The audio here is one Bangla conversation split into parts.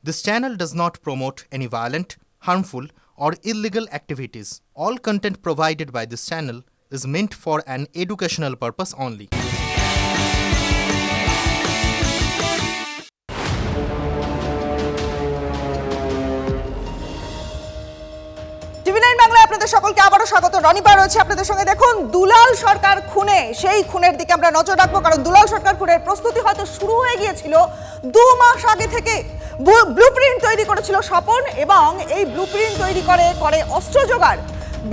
This channel does not promote any violent, harmful, or illegal activities. All content provided by this channel is meant for an educational purpose only. টিভি9 বাংলায় আপনাদের সকলকে আবারও স্বাগত। রনিপা রয়েছে আপনাদের সঙ্গে। দেখুন, দুলাল সরকার খুনে, সেই খুনের দিকে আমরা নজর রাখবো, কারণ দুলাল সরকার খুনের প্রস্তুতি হয়তো শুরু হয়ে গিয়েছিল 2 মাস আগে থেকে। ব্লুপ্রিন্ট তৈরি করেছিল স্বপন, এবং এই ব্লুপ্রিন্ট তৈরি করে অস্ত্র জোগাড়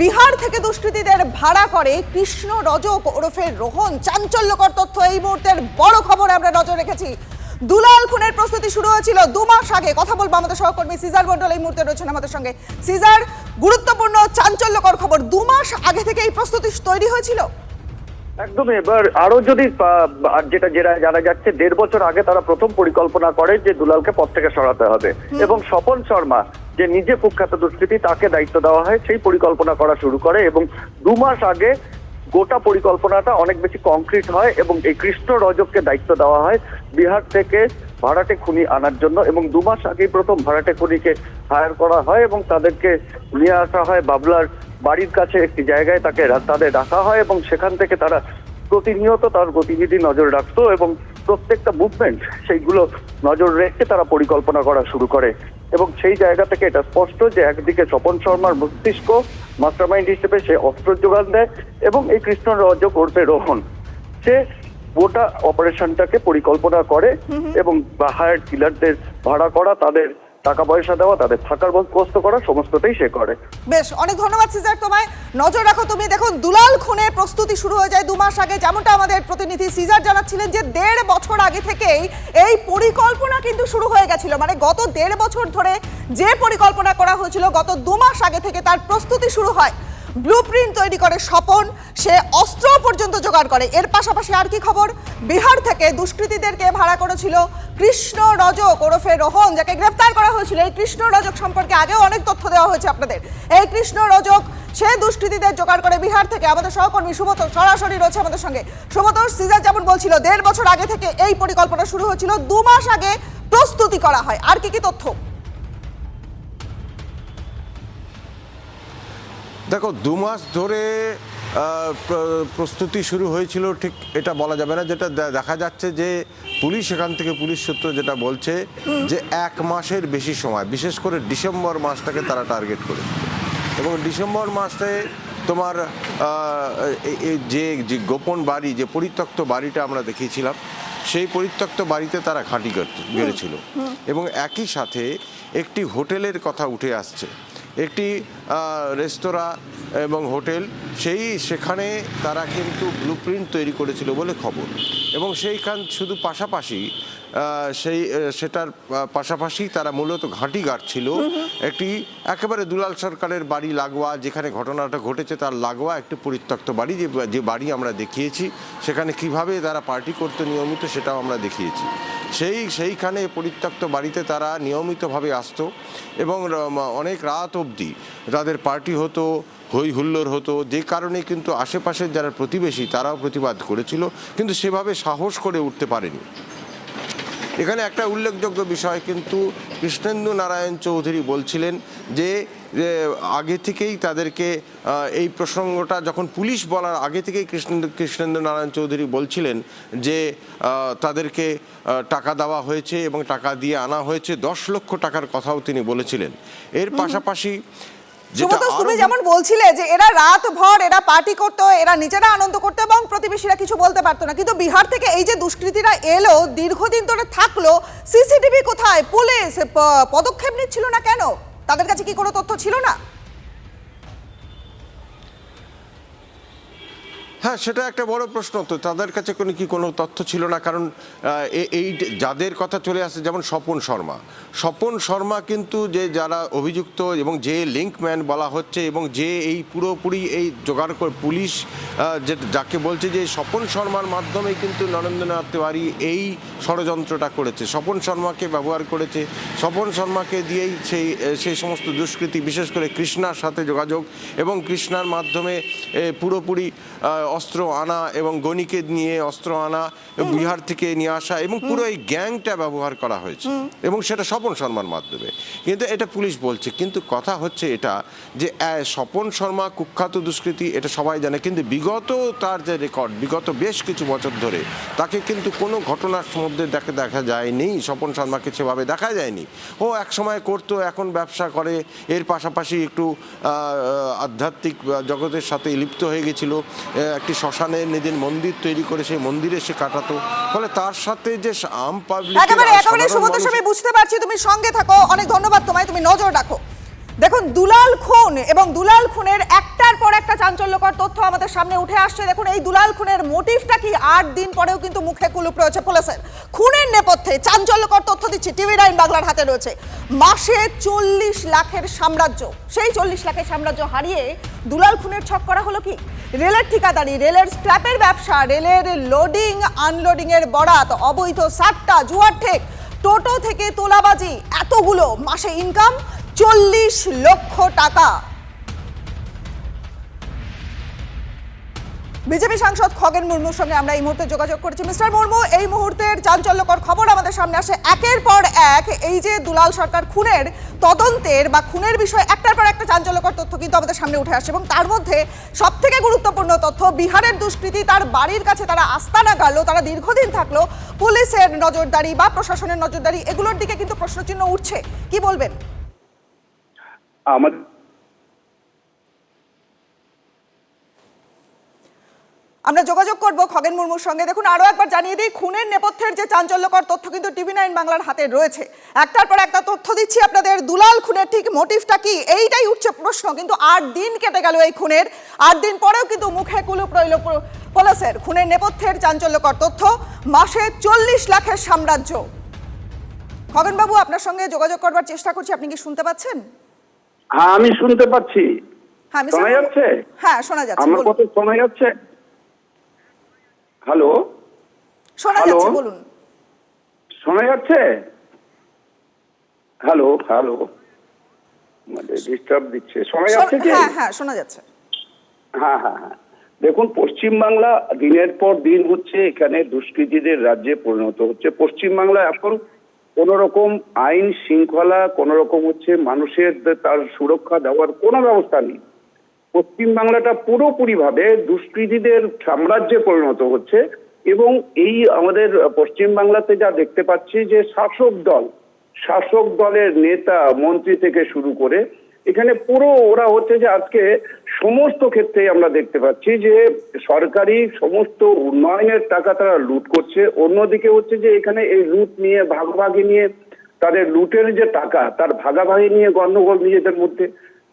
বিহার থেকে দুষ্কৃতীদের ভাড়া করে কৃষ্ণ রজক ওরফে রোহন। চাঞ্চল্যকর তথ্য, এই মুহূর্তের বড় খবর আমরা নজর রেখেছি। দুলাল খুনের প্রস্তুতি শুরু হয়েছিল 2 মাস আগে। কথা বলবো আমাদের সহকর্মী সিজার মন্ডল এই মুহূর্তে রয়েছেন আমাদের সঙ্গে। সিজার, গুরুত্বপূর্ণ চাঞ্চল্যকর খবর, 2 মাস আগে থেকে এই প্রস্তুতি তৈরি হয়েছিল। একদম। এবার আরো যদি যেটা জানা যাচ্ছে, 1.5 বছর আগে তারা প্রথম পরিকল্পনা করে যে দুলালকে পদ থেকে সরাতে হবে, এবং স্বপন শর্মা যে নিজে কুখ্যাত দুষ্কৃতী, তাকে দায়িত্ব দেওয়া হয়, সেই পরিকল্পনা করা শুরু করে। এবং 2 মাস আগে গোটা পরিকল্পনাটা অনেক বেশি কংক্রিট হয়, এবং এই কৃষ্ণ রজককে দায়িত্ব দেওয়া হয় বিহার থেকে ভাড়াটে খুনি আনার জন্য। এবং 2 মাস আগেই প্রথম ভাড়াটে খুনিকে হায়ার করা হয়, এবং তাদেরকে নিয়ে আসা হয় বাবলার বাড়ির কাছে একটি জায়গায়, তাদের রাখা হয়, এবং সেখান থেকে তারা প্রতিনিয়ত তার গতিবিধি নজর রাখতো, এবং প্রত্যেকটা মুভমেন্ট সেইগুলো নজর রেখে তারা পরিকল্পনা করা শুরু করে। এবং সেই জায়গা থেকে এটা স্পষ্ট যে একদিকে স্বপন শর্মার মস্তিষ্ক, মাস্টারমাইন্ড হিসেবে সে অস্ত্র যোগান দেয়, এবং এই কৃষ্ণ রজক ওরফে রোহন সে গোটা অপারেশনটাকে পরিকল্পনা করে, এবং হায়ার কিলারদের ভাড়া করা, তাদের টাকা পয়সা দেওয়া, তাদের থাকার বন্দোবস্ত করা, সমস্তটাই সে করে। বেশ, অনেক ধন্যবাদ সিজার তোমায়। নজর রাখো তুমি। দেখুন, দুলাল খুনের প্রস্তুতি শুরু হয়ে যায় 2 মাস আগে, যেমনটা আমাদের প্রতিনিধি সিজার জানাচ্ছিলেন যে 1.5 বছর আগে থেকেই এই পরিকল্পনা কিন্তু শুরু হয়ে গেছিল। মানে গত 1.5 বছর ধরে যে পরিকল্পনা করা হয়েছিল, গত 2 মাস আগে থেকে তার প্রস্তুতি শুরু হয়। ব্লুপ্রিন্ট তৈরি করে স্বপন, সে অস্ত্র পর্যন্ত জোগাড় করে। এর পাশাপাশি আর কি খবর, বিহার থেকে দুষ্কৃতীদেরকে ভাড়া করেছিল কৃষ্ণ রজক ওরফে রোহন, যাকে গ্রেফতার করা হয়েছিল। এই কৃষ্ণ রজক সম্পর্কে আগেও অনেক তথ্য দেওয়া হয়েছে আপনাদের। এই কৃষ্ণ রজক সে দুষ্কৃতীদের জোগাড় করে বিহার থেকে। আমাদের সহকর্মী সুব্রত সরাসরি রয়েছে আমাদের সঙ্গে। সুব্রত, সিজার যেমন বলছিল 1.5 বছর আগে থেকে এই পরিকল্পনা শুরু হয়েছিল, 2 মাস আগে প্রস্তুতি করা হয়। আর কি কি তথ্য? দেখো, 2 মাস ধরে প্রস্তুতি শুরু হয়েছিল ঠিক এটা বলা যাবে না। যেটা দেখা যাচ্ছে যে পুলিশ, এখান থেকে পুলিশ সূত্র যেটা বলছে যে 1 মাসের বেশি সময়, বিশেষ করে ডিসেম্বর মাসটাকে তারা টার্গেট করেছে। এবং ডিসেম্বর মাসে তোমার যে গোপন বাড়ি, যে পরিত্যক্ত বাড়িটা আমরা দেখিয়েছিলাম, সেই পরিত্যক্ত বাড়িতে তারা ঘাঁটি গেড়েছিল। এবং একই সাথে একটি হোটেলের কথা উঠে আসছে, একটি রেস্তোরাঁ এবং হোটেল, সেখানে তারা কিন্তু ব্লুপ্রিন্ট তৈরি করেছিল বলে খবর। এবং সেইখান শুধু পাশাপাশি সেটার পাশাপাশি তারা মূলত ঘাঁটি গাড়ছিল একটি একেবারে দুলাল সরকারের বাড়ি লাগোয়া, যেখানে ঘটনাটা ঘটেছে তার লাগোয়া একটি পরিত্যক্ত বাড়ি, যে বাড়ি আমরা দেখিয়েছি। সেখানে কিভাবে তারা পার্টি করতে নিয়মিত সেটাও আমরা দেখিয়েছি। সেইখানে পরিত্যক্ত বাড়িতে তারা নিয়মিতভাবে আসতো, এবং অনেক রাত অবধি তাদের পার্টি হতো, হই হুল্লোড় হতো, যে কারণে কিন্তু আশেপাশের যারা প্রতিবেশী তারাও প্রতিবাদ করেছিল, কিন্তু সেভাবে সাহস করে উঠতে পারেনি। এখানে একটা উল্লেখযোগ্য বিষয় কিন্তু কৃষ্ণেন্দু নারায়ণ চৌধুরী বলছিলেন যে আগে থেকেই তাদেরকে এই প্রসঙ্গটা যখন পুলিশ বলার আগে থেকেই কৃষ্ণেন্দু নারায়ণ চৌধুরী বলছিলেন যে তাদেরকে টাকা দেওয়া হয়েছে এবং টাকা দিয়ে আনা হয়েছে, 10 লক্ষ টাকার কথাও তিনি বলেছিলেন। এর পাশাপাশি তুমি যেমন বলছিলে যে এরা রাত ভর এরা পার্টি করতো, এরা নিজেরা আনন্দ করতো, এবং প্রতিবেশীরা কিছু বলতে পারতো না, কিন্তু বিহার থেকে এই যে দুষ্কৃতীরা এলো, দীর্ঘদিন ধরে থাকলো, সিসিটিভি কোথায়? পুলিশ পদক্ষেপ নিচ্ছিল না কেন? তাদের কাছে কি কোনো তথ্য ছিল না? হ্যাঁ, সেটা একটা বড় প্রশ্ন। তো তাদের কাছে কোনো তথ্য ছিল না, কারণ এই যাদের কথা চলে আসছে, যেমন স্বপন শর্মা কিন্তু যারা অভিযুক্ত এবং যে লিঙ্কম্যান বলা হচ্ছে, এবং যে এই পুরোপুরি এই জোগাড় করে পুলিশ যাকে বলছে যে স্বপন শর্মার মাধ্যমে কিন্তু নরেন্দ্রনাথ তিওয়ারি এই ষড়যন্ত্রটা করেছে, স্বপন শর্মাকে ব্যবহার করেছে, স্বপন শর্মাকে দিয়েই সেই সমস্ত দুষ্কৃতী, বিশেষ করে কৃষ্ণার সাথে যোগাযোগ, এবং কৃষ্ণার মাধ্যমে পুরোপুরি অস্ত্র আনা এবং গণিকে নিয়ে অস্ত্র আনা এবং বিহার থেকে নিয়ে আসা এবং পুরো এই গ্যাংটা ব্যবহার করা হয়েছে এবং সেটা স্বপন শর্মার মাধ্যমে। কিন্তু এটা পুলিশ বলছে, কিন্তু কথা হচ্ছে এটা যে স্বপন শর্মা কুখ্যাত দুষ্কৃতী, এটা সবাই জানে, কিন্তু বিগত তার যে রেকর্ড, বিগত বেশ কিছু বছর ধরে তাকে কিন্তু কোনো ঘটনার মধ্যে দেখা যায়নি, স্বপন শর্মাকে সেভাবে দেখা যায়নি। ও এক সময় করতো, এখন ব্যবসা করে, এর পাশাপাশি একটু আধ্যাত্মিক জগতের সাথে লিপ্ত হয়ে গেছিল, একটি শ্মশানে নিজের মন্দির তৈরি করে সেই মন্দিরে সে কাটাতো। ফলে তার সাথে যে আম পাবলিক একেবারে সুমন্ত, আমি বুঝতে পারছি, তুমি সঙ্গে থাকো, অনেক ধন্যবাদ তোমায়, তুমি নজর রাখো। দেখুন, দুলাল খুন এবং দুলাল খুনের একটার পর একটা চাঞ্চল্যকর তথ্য আমাদের সামনে উঠে আসছে। দেখুন, এই দুলাল খুনের মোটিভটা কি 8 দিন পরেও কিন্তু মুখে কুলুপ রয়েছে পুলিশের। খুনের নেপথ্যে চাঞ্চল্যকর তথ্য দিচ্ছি, TV9 বাংলার হাতে রয়েছে। মাসে 40 লাখের সাম্রাজ্য, সেই 40 লাখের সাম্রাজ্য হারিয়ে দুলাল খুনের ছক করা হলো কি? রেলের ঠিকাদারি, রেলের স্ক্র্যাপের ব্যবসা, রেলের লোডিং আনলোডিং এর বরাত, অবৈধ সাট্টা, জুয়ার ঠেক, টোটো থেকে তোলাবাজি, এতগুলো মাসে ইনকাম 40 লক্ষ টাকা। বিজেপি সাংসদ খগেন মুর্মুর সঙ্গে আমরা এই মুহূর্তে যোগাযোগ করেছি। মিস্টার মুর্মু, এই মুহূর্তের চাঞ্চল্যকর খবর আমাদের সামনে আসে একের পর এক। এই যে দুলাল সরকার খুনের তদন্তের বা খুনের বিষয়ে একটার পর একটা চাঞ্চল্যকর তথ্য কিন্তু আমাদের সামনে উঠে আসে, এবং তার মধ্যে সব থেকে গুরুত্বপূর্ণ তথ্য, বিহারের দুষ্কৃতী তার বাড়ির কাছে তারা আস্তানা গাড়লো, তারা দীর্ঘদিন থাকলো, পুলিশের নজরদারি বা প্রশাসনের নজরদারি, এগুলোর দিকে কিন্তু প্রশ্নচিহ্ন উঠছে। কি বলবেন? আমরা যোগাযোগ করব খগেন মুর্মুর সঙ্গে। দেখুন, আরো একবার জানিয়ে দিই, খুনের নেপথ্যের যে চাঞ্চল্যকর তথ্য কিন্তু TV9 বাংলার হাতে রয়েছে। একটার পর একটা তথ্য দিচ্ছি আপনাদের। দুলাল খুনের ঠিক মোটিভটা কি, এইটাই উঠছে প্রশ্ন। কিন্তু 8 দিন কেটে গেল এই খুনের, 8 দিন পরেও কিন্তু মুখে কুলুপ রইল পুলিশের। খুনের নেপথ্যের চাঞ্চল্যকর তথ্য, মাসে 40 লাখের সাম্রাজ্য। খগেন বাবু, আপনার সঙ্গে যোগাযোগ করবার চেষ্টা করছি, আপনি কি শুনতে পাচ্ছেন? হ্যাঁ, আমি শুনতে পাচ্ছি। হ্যাঁ, শোনা যাচ্ছে? হ্যাঁ, শোনা যাচ্ছে। আমার কথা শোনা যাচ্ছে? হ্যালো, শোনা যাচ্ছে, বলুন। শোনা যাচ্ছে? হ্যালো হ্যালো, মানে ডিস্টার্ব দিচ্ছে। শোনা যাচ্ছে কি? হ্যাঁ হ্যাঁ, শোনা যাচ্ছে। হ্যাঁ হ্যাঁ হ্যাঁ, দেখুন, পশ্চিমবাংলা দিনের পর দিন হচ্ছে এখানে দুষ্কৃতীদের রাজ্যে পরিণত হচ্ছে। পশ্চিমবাংলা এখন কোন রকম আইন শৃঙ্খলা, কোন রকম হচ্ছে মানুষের তার সুরক্ষা দেওয়ার কোনো ব্যবস্থা নেই। পশ্চিমবাংলাটা পুরোপুরি ভাবে দুষ্কৃতীদের সাম্রাজ্যে পরিণত হচ্ছে। এবং এই আমাদের পশ্চিমবাংলাতে যা দেখতে পাচ্ছি যে শাসক দলের নেতা মন্ত্রী থেকে শুরু করে এখানে পুরো ওরা হচ্ছে যে আজকে সমস্ত ক্ষেত্রে আমরা দেখতে পাচ্ছি যে সরকারি সমস্ত উন্নয়নের টাকা তারা লুট করছে। অন্যদিকে হচ্ছে যে এখানে এই লুট নিয়ে ভাগাভাগি নিয়ে, তাদের লুটের যে টাকা তার ভাগাভাগি নিয়ে গন্ডগোল নিজেদের মধ্যে,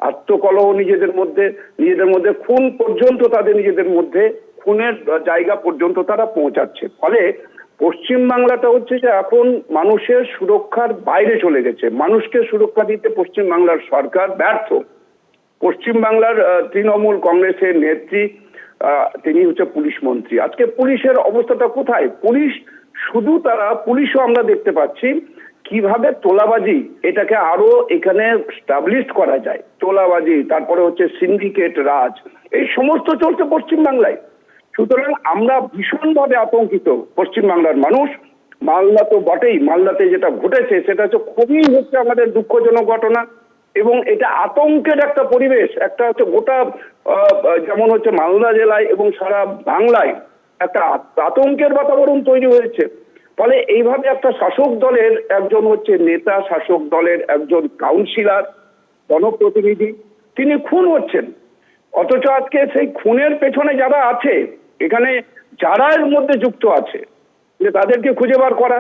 আত্মকলহ নিজেদের মধ্যে খুন পর্যন্ত, তাদের নিজেদের মধ্যে খুনের জায়গা পর্যন্ত তারা পৌঁছাচ্ছে। ফলে পশ্চিমবাংলাটা হচ্ছে যে এখন মানুষের সুরক্ষার বাইরে চলে গেছে। মানুষকে সুরক্ষা দিতে পশ্চিমবাংলার সরকার ব্যর্থ। পশ্চিমবাংলার তৃণমূল কংগ্রেসের নেত্রী, তিনি হচ্ছে পুলিশ মন্ত্রী। আজকে পুলিশের অবস্থাটা কোথায়? পুলিশও আমরা দেখতে পাচ্ছি কিভাবে তোলাবাজি এটাকে আরো এখানে স্টাবলিশ করা যায়। তোলাবাজি, তারপরে হচ্ছে সিন্ডিকেট রাজ, এই সমস্ত চলছে পশ্চিমবাংলায়। সুতরাং আমরা ভীষণভাবে আতঙ্কিত পশ্চিমবাংলার মানুষ। মালদা তো বটেই, মালদাতে যেটা ঘটেছে সেটা খুবই আমাদের দুঃখজনক ঘটনা, এবং এটা আতঙ্কের একটা পরিবেশ, একটা হচ্ছে গোটা যেমন হচ্ছে মালদা জেলায় এবং সারা বাংলায় একটা আতঙ্কের বাতাবরণ তৈরি হয়েছে। ফলে এইভাবে একটা শাসক দলের একজন হচ্ছে নেতা, শাসক দলের একজন কাউন্সিলর, জনপ্রতিনিধি, তিনি খুন হচ্ছেন। অথচ আজকে সেই খুনের পেছনে যারা আছে, এখানে যারা এর মধ্যে যুক্ত আছে, যে তাদেরকে খুঁজে বার করা,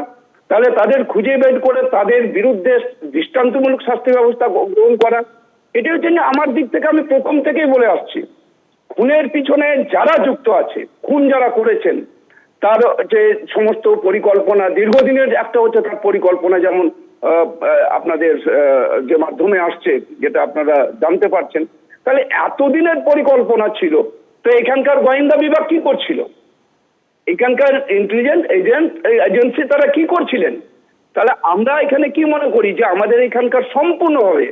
তাহলে তাদের খুঁজে বের করে তাদের বিরুদ্ধে দৃষ্টান্তমূলক শাস্তি ব্যবস্থা গ্রহণ করা। এটি হচ্ছে আমার দিক থেকে, আমি প্রথম থেকেই বলে আসছি, খুনের পিছনে যারা যুক্ত আছে, খুন যারা করেছেন, তার যে সমস্ত পরিকল্পনা, দীর্ঘদিনের একটা হচ্ছে তার পরিকল্পনা, যেমন আপনাদের যে মাধ্যমে আসছে, যেটা আপনারা জানতে পারছেন, তাহলে এতদিনের পরিকল্পনা ছিল। তো এখানকার গোয়েন্দা বিভাগ কি করছিল? এখানকার ইন্টেলিজেন্স এজেন্সি তারা কি করছিলেন? তাহলে আমরা এখানে কি মনে করি যে আমাদের এখানকার সম্পূর্ণভাবে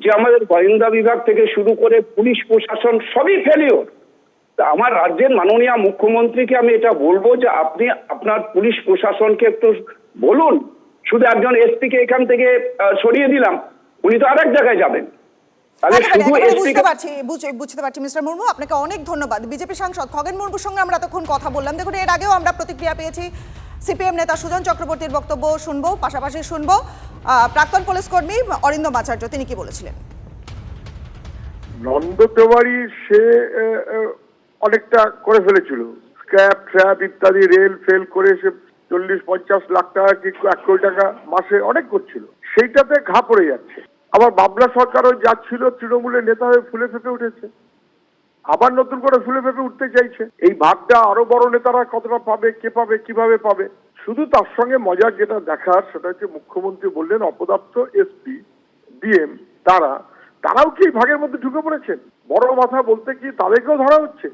যে আমাদের গোয়েন্দা বিভাগ থেকে শুরু করে পুলিশ প্রশাসন সবই ফেলিওর। তা আমার রাজ্যের মাননীয় মুখ্যমন্ত্রীকে আমি এটা বলবো যে আপনি আপনার পুলিশ প্রশাসনকে একটু বলুন, শুধু একজন এসপি কে এখান থেকে সরিয়ে দিলাম, উনি তো আরেক জায়গায় যাবেন, তাহলে শুধু এসপি বুঝতে পারছি মিস্টার মুর্মু, আপনাকে অনেক ধন্যবাদ। বিজেপি সাংসদ খগেন মুর্মুর সঙ্গে আমরা তখন কথা বললাম। দেখুন, এর আগেও আমরা প্রতিক্রিয়া পেয়েছি। সিপিএম নেতা সুজন চক্রবর্তীর বক্তব্য শুনবো, পাশাপাশি শুনবো প্রাক্তন পুলিশ কর্মী অরিন্দম আচার্য, তিনি কি বলেছিলেন। নন্দ তেওয়ারি সে অনেকটা করে ফেলেছিল, স্ক্র্যাপ ট্র্যাপ ইত্যাদি রেল ফেল করে সে 40-50 লাখ টাকা কি 1 কোটি টাকা মাসে অনেক করছিল, সেইটাতে ঘা পড়ে যাচ্ছে। আবার বাবলা সরকারও যাচ্ছিল, তৃণমূলের নেতা হয়ে ফুলে ফেপে উঠেছে, আবার নতুন করে ফুলে ফেপে উঠতে চাইছে। এই ভাগটা আরো বড় নেতারা কতটা পাবে, কে পাবে, কিভাবে পাবে। শুধু তার সঙ্গে মজার যেটা দেখার সেটা হচ্ছে মুখ্যমন্ত্রী বললেন অপদার্থ এসপি ডিএম তারাও কি ভাগের মধ্যে ঢুকে পড়েছেন। বড় মাথা বলতে কি তাদেরকেও ধরা হচ্ছে।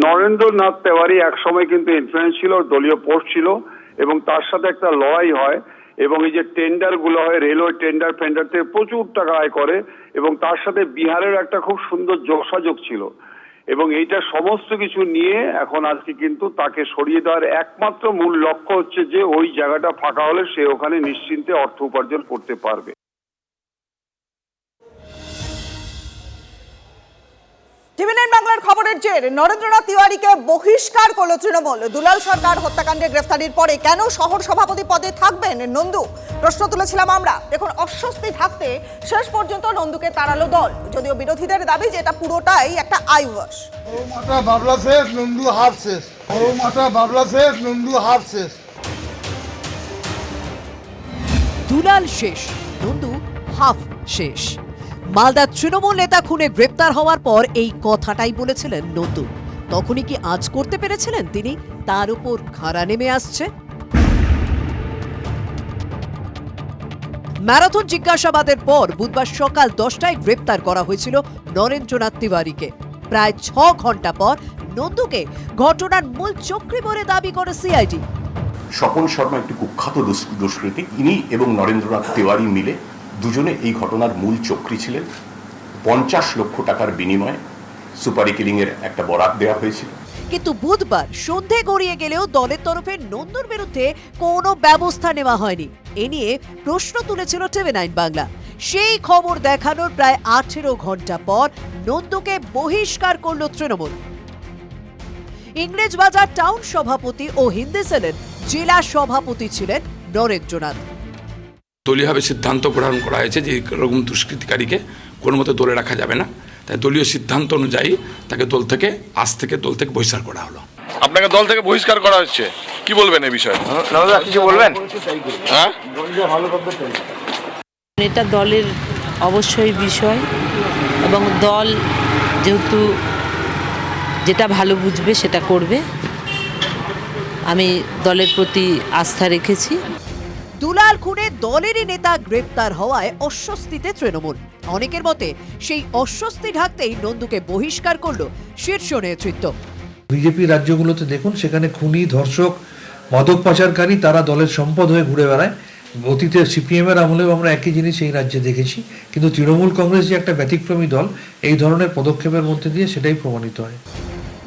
নরেন্দ্রনাথ তেওয়ারি একসময় কিন্তু ইনফ্লুয়েন্স ছিল, দলীয় পোস্ট ছিল, এবং তার সাথে একটা লড়াই হয়, এবং এই যে টেন্ডার গুলো হয় রেলওয়ে টেন্ডার ফেন্ডার থেকে প্রচুর টাকা আয় করে, এবং তার সাথে বিহারের একটা খুব সুন্দর যোগাযোগ ছিল, এবং এইটা সমস্ত কিছু নিয়ে এখন আজকে কিন্তু তাকে সরিয়ে দেওয়ার একমাত্র মূল লক্ষ্য হচ্ছে যে ওই জায়গাটা ফাঁকা হলে সে ওখানে নিশ্চিন্তে অর্থ উপার্জন করতে পারবে। টিভি9 বাংলার খবরের জের নরেন্দ্রনাথ তিওয়ারিকে বহিষ্কার করল তৃণমূল। দুলাল সরকার হত্যাকাণ্ডে গ্রেফতারির পরে কেন শহর সভাপতি পদে থাকবেন নন্দু, প্রশ্ন তুলেছিলাম আমরা। দেখুন, অস্বস্তি থাকতে শেষ পর্যন্ত নন্দুকে তাড়ালো দল, যদিও বিরোধীদের দাবি যে এটা পুরোটাই একটা আইওয়াশ। মাথা বাবলা শেষ, নন্দু হাফ শেষ। মাথা বাবলা শেষ, নন্দু হাফ শেষ। দুলাল শেষ, নন্দু হাফ শেষ। মালদা তৃণমূল নেতা খুনে গ্রেপ্তার হওয়ার পর এই কথাটাই বলেছিলেন নন্দু। তখনই কি আজ করতে পেরেছিলেন তিনি? তার উপর খাড়া নেমে আসছে। ম্যারাথন জিজ্ঞাসাবাদের পর বুধবার সকাল 10টায় গ্রেপ্তার করা হয়েছিল নরেন্দ্রনাথ তিওয়ারিকে। প্রায় 6 ঘন্টা পর নন্দুকে ঘটনার মূল চক্রী বলে দাবি করে সিআইডি। স্বপন শর্মা একটি কুখ্যাত দুষ্কৃতী, ইনি এবং নরেন্দ্রনাথ তিওয়ারি মিলে দুজনে এই ঘটনার মূল চক্রী ছিলেন। 50 লক্ষ টাকার বিনিময়ে সুপারি কিলিং এর একটা বরাত দেওয়া হয়েছিল। কিন্তু বুধবার সন্ধে গড়িয়ে গেলেও দলের তরফে নন্দুর বিরুদ্ধে কোনো ব্যবস্থা নেওয়া হয়নি। এ নিয়ে প্রশ্ন তুলেছিল টিভি9 বাংলা। সেই খবর দেখানোর প্রায় 18 ঘন্টা পর নন্দুকে বহিষ্কার করল তৃণমূল। ইংরেজবাজার টাউন সভাপতি ও হিন্দি সেলের জেলা সভাপতি ছিলেন নরেন্দ্রনাথ। দলীয়ভাবে সিদ্ধান্ত গ্রহণ করা হয়েছে যে এরকম দুষ্কৃতিকারীকে কোনো মতে দলে রাখা যাবে না, তাই দলীয় সিদ্ধান্ত অনুযায়ী তাকে দল থেকে বহিষ্কার করা হলো। আপনাকে দল থেকে বহিষ্কার করা হচ্ছে, কি বলবেন এই বিষয়ে? কিছু বলবেন? হ্যাঁ, এটা দলের অবশ্যই বিষয়, এবং দল যেহেতু যেটা ভালো বুঝবে সেটা করবে, আমি দলের প্রতি আস্থা রেখেছি। দুলাল খুনে দলেরই নেতা গ্রেপ্তার হওয়ায় অস্বস্তিতে তৃণমূল। অনেকের মতে সেই অস্বস্তি ঢাকতেই নন্দুকে বহিষ্কার করল শীর্ষ নেতৃত্ব। বিজেপি রাজ্যগুলোতে দেখুন, সেখানে খুনি, ধর্ষক, মাদক পাচারকারী তারা দলের সম্পদ হয়ে ঘুরে বেড়ায়। অতীতে সিপিএম এর আমলেও আমরা একই জিনিস এই রাজ্যে দেখেছি, কিন্তু তৃণমূল কংগ্রেস যে একটা ব্যতিক্রমী দল, এই ধরনের পদক্ষেপের মধ্যে দিয়ে সেটাই প্রমাণিত হয়।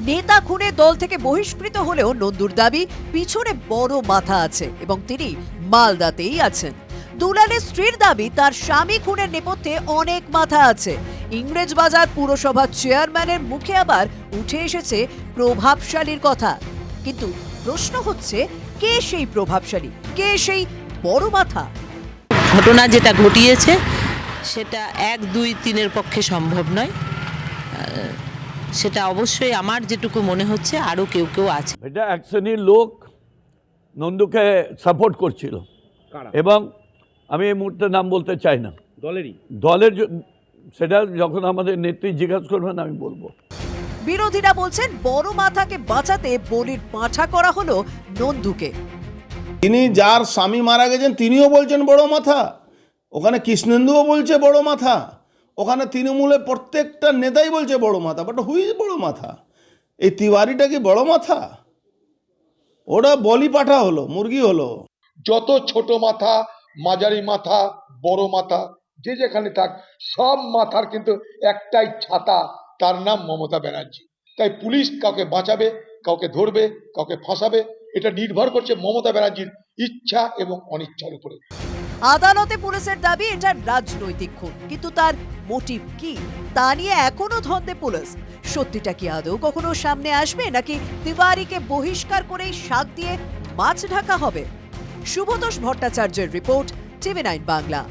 নেতা খুনে দল থেকে বহিষ্কৃত হলেও নন্দুর দাবি পিছনে বড় মাথা আছে এবং তিনি মালদাতেই আছেন। দুলালের স্ত্রীর দাবি তার স্বামী খুনের নেপথ্যে অনেক মাথা আছে। ইংরেজবাজার পুরসভার চেয়ারম্যানের মুখে আবার উঠে এসেছে প্রভাবশালীর কথা। কিন্তু প্রশ্ন হচ্ছে, কে সেই প্রভাবশালী, কে সেই বড় মাথা? ঘটনা যেটা ঘটিয়েছে সেটা 1, 2, 3-এর পক্ষে সম্ভব নয়। সেটা অবশ্যই আমার যেটুকু মনে হচ্ছে আরো কেউ আছে। এটা এক শ্রেণীর লোক নন্দুকে সাপোর্ট করছিল, এবং আমি এই মুহূর্তে নাম বলতে চাই না, দলের সেটা যখন আমাদের নেত্রী জিজ্ঞাসা করবেন আমি বলবো। বিরোধীরা বলছেন বড় মাথাকে বাঁচাতে বলির পাঁঠা করা হলো নন্দুকে। তিনি যার স্বামী মারা গেছেন তিনিও বলছেন বড় মাথা, ওখানে কৃষ্ণেন্দুও বলছে বড় মাথা, ওখানে তৃণমূলের প্রত্যেকটা নেতাই বলছে বড় মাথা। বাট হুইজ বড় মাথা? এই তিওয়ারিটা কি বড় মাথা? ওরা বলি পাঠা হলো, মুরগি হলো। যত ছোট মাথা, মাঝারি মাথা, বড় মাথা, যে যেখানে থাক, সব মাথার কিন্তু একটাই ছাতা, তার নাম মমতা ব্যানার্জি। তাই পুলিশ কাউকে বাঁচাবে, কাউকে ধরবে, কাউকে ফাঁসাবে, এটা নির্ভর করছে মমতা ব্যানার্জির ইচ্ছা এবং অনিচ্ছার উপরে। আদালতে পুলিশের দাবি এটা রাজনৈতিক খুন, কিন্তু তার মোটিভ কি তা নিয়ে এখনো ধন্দে পুলিশ। সত্যিটা কি আদৌ কখনো সামনে আসবে, নাকি তিওয়ারিকে বহিষ্কার করেই শাক দিয়ে মাছ ঢাকা হবে? শুভতোষ ভট্টাচার্যের রিপোর্ট, TV9 বাংলা।